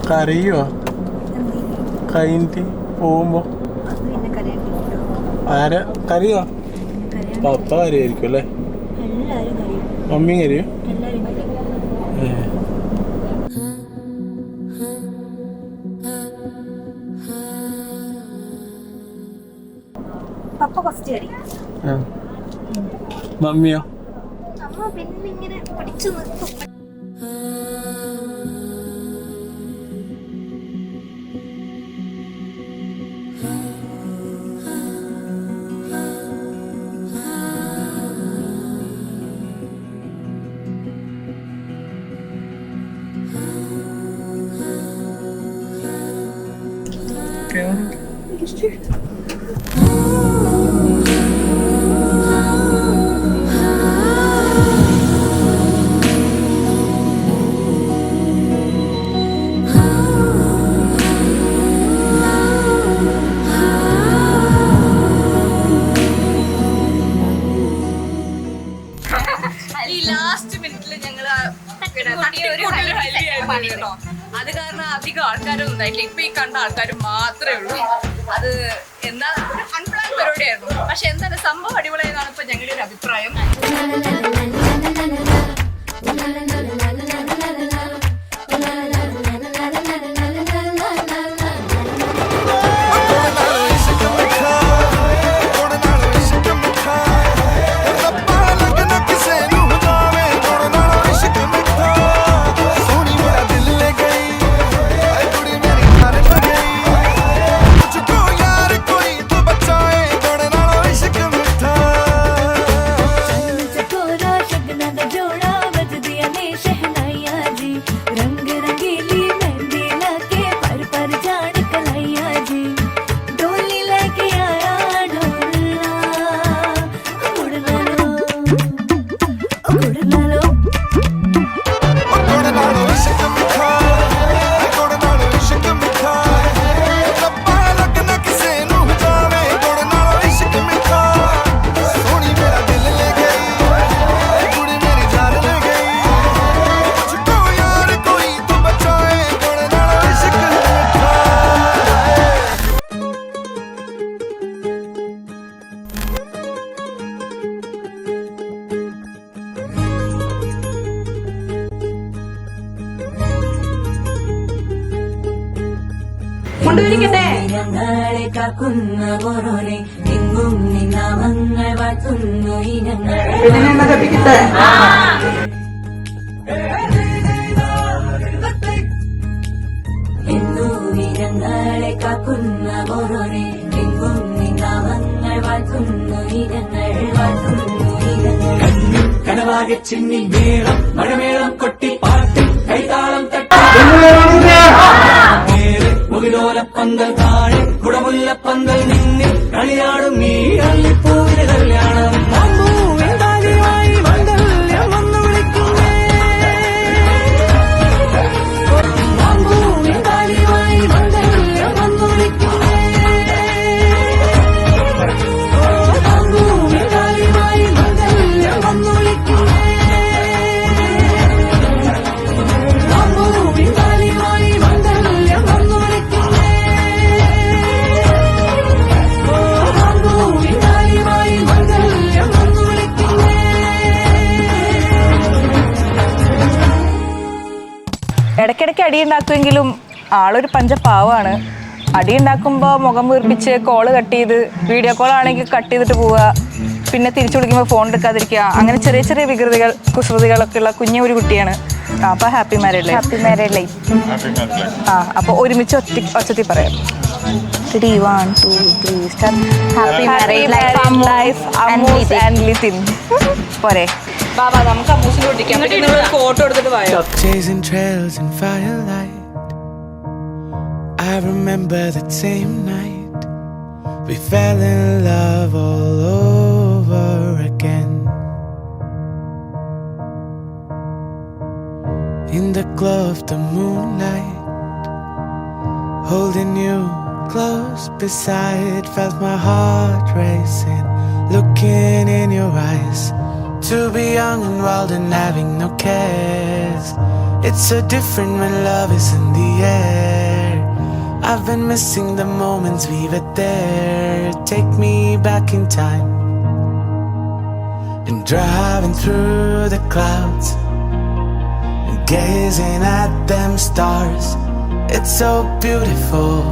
കരയോ കഴിഞ്ഞിട്ട് പോകുമ്പോ? ആരാ കരയോ? പപ്പ കരയായിരിക്കും അല്ലേ? മമ്മി കരയോ? പപ്പ ഫസ്റ്റ് കരി. മമ്മിയോ? അമ്മ പിന്നെ ഇങ്ങനെ പിടിച്ചു നിർത്തും. ലാസ്റ്റ് മിനിറ്റില് ഞങ്ങള് അത് കാരണം അധികം ആൾക്കാരൊന്നും ഉണ്ടായിട്ടില്ല. ഇപ്പൊ ഈ കണ്ട ആൾക്കാർ മാത്രമേ ഉള്ളൂ. അത് എന്താ അൺപ്ലാൻ പരിപാടിയായിരുന്നു. പക്ഷെ എന്താണ് സംഭവം അടിപൊളിയെന്നാണ് ഇപ്പൊ ഞങ്ങളുടെ ഒരു അഭിപ്രായം. ഞങ്ങളെ കാക്കുന്ന ഓരോരെ എങ്ങും നിന്നാമങ്ങൾ വാഴ്ത്തുന്നു ഇനങ്ങൾ എന്നു ഇനങ്ങളെ കാക്കുന്ന ഓരോരെ എങ്ങും നിന്നാമങ്ങൾ വാഴ്ത്തുന്നു ഇനങ്ങൾ വാഴ്ത്തുന്നു ഇനങ്ങൾ കനവാകെ ചിന്നി മേളം മഴമേളം കൊട്ടി പാട്ടി കൈതാളം തട്ടി മുകിലോലപ്പന്തൽ താഴെ കുടമുല്ലപ്പന്തൽ നിന്നിൽ കളിയാടും ഈ അള്ളിപ്പൂവിന് കല്യാണം മംഗല്യം വന്നു വിളിക്കുന്നേ മംഗല്യം വന്നു വിളിക്കുന്നേ മംഗല്യം വന്നു വിളിക്കുന്നേ ഇടയ്ക്കിടയ്ക്ക് അടിയുണ്ടാക്കുമെങ്കിലും ആളൊരു പഞ്ചപാവാണ്. അടിയുണ്ടാക്കുമ്പോൾ മുഖം വീർപ്പിച്ച് കോള് കട്ട് ചെയ്ത് വീഡിയോ കോൾ ആണെങ്കിൽ കട്ട് ചെയ്തിട്ട് പോവുക, പിന്നെ തിരിച്ചു വിളിക്കുമ്പോൾ ഫോൺ എടുക്കാതിരിക്കുക, അങ്ങനെ ചെറിയ ചെറിയ വികൃതികൾ കുസൃതികളൊക്കെ ഉള്ള ഒരു കുട്ടിയാണ്. അപ്പോൾ happy married life. Happy married life. അപ്പോൾ ഒരുമിച്ച് ഒച്ചത്തി പറയാം. 3, 1, 2, 3 start. Happy married life Ammu's and Lithin. പോരെ ബാബാ നമുക്ക് അമ്മൂസിനെ ഒട്ടിക്കാം. ഫോട്ടോ എടുത്തിട്ട് പോയോ? Chasing trails in firelight, I remember that same night we fell in love all over again. In the glow of the moonlight, holding you close beside, felt my heart racing, looking in your eyes. To be young and wild and having no cares. It's so different when love is in the air. I've been missing the moments we were there. Take me back in time. And driving through the clouds and gazing at them stars. It's so beautiful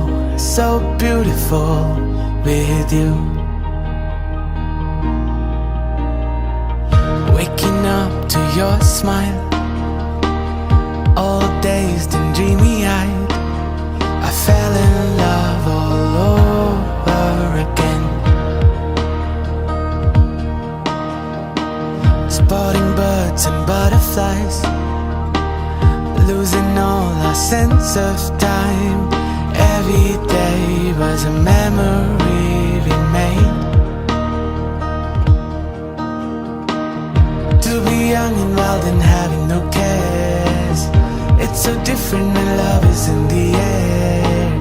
with you. Waking up to your smile, all dazed and dreamy-eyed. I fell in love all over again. Spotting birds and butterflies, losing all our sense of time. Every day was a memory we made. To be young and wild and having no cares. It's so different when love is in the air.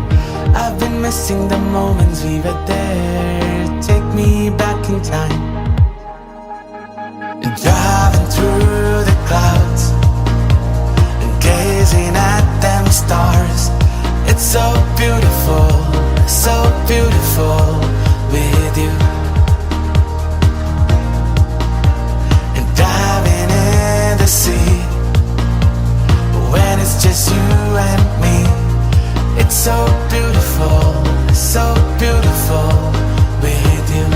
I've been missing the moments we were there. Take me back in time. And driving through the clouds and gazing at them stars. It's so beautiful with you. And diving in the sea when it's just you and me. It's so beautiful with you.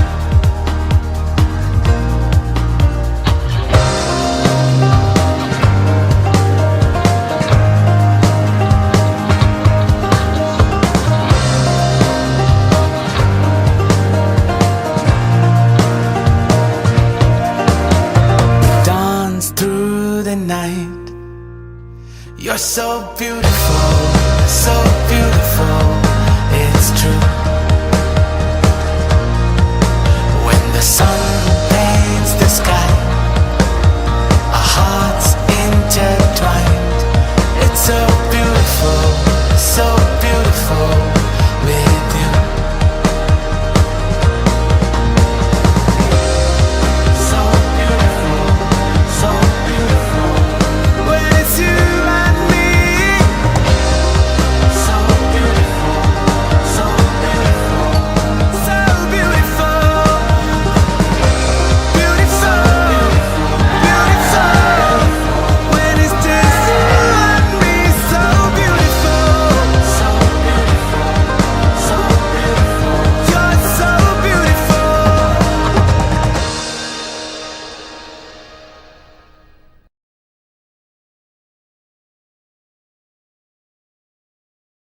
Night, you're so beautiful, it's true. When the sun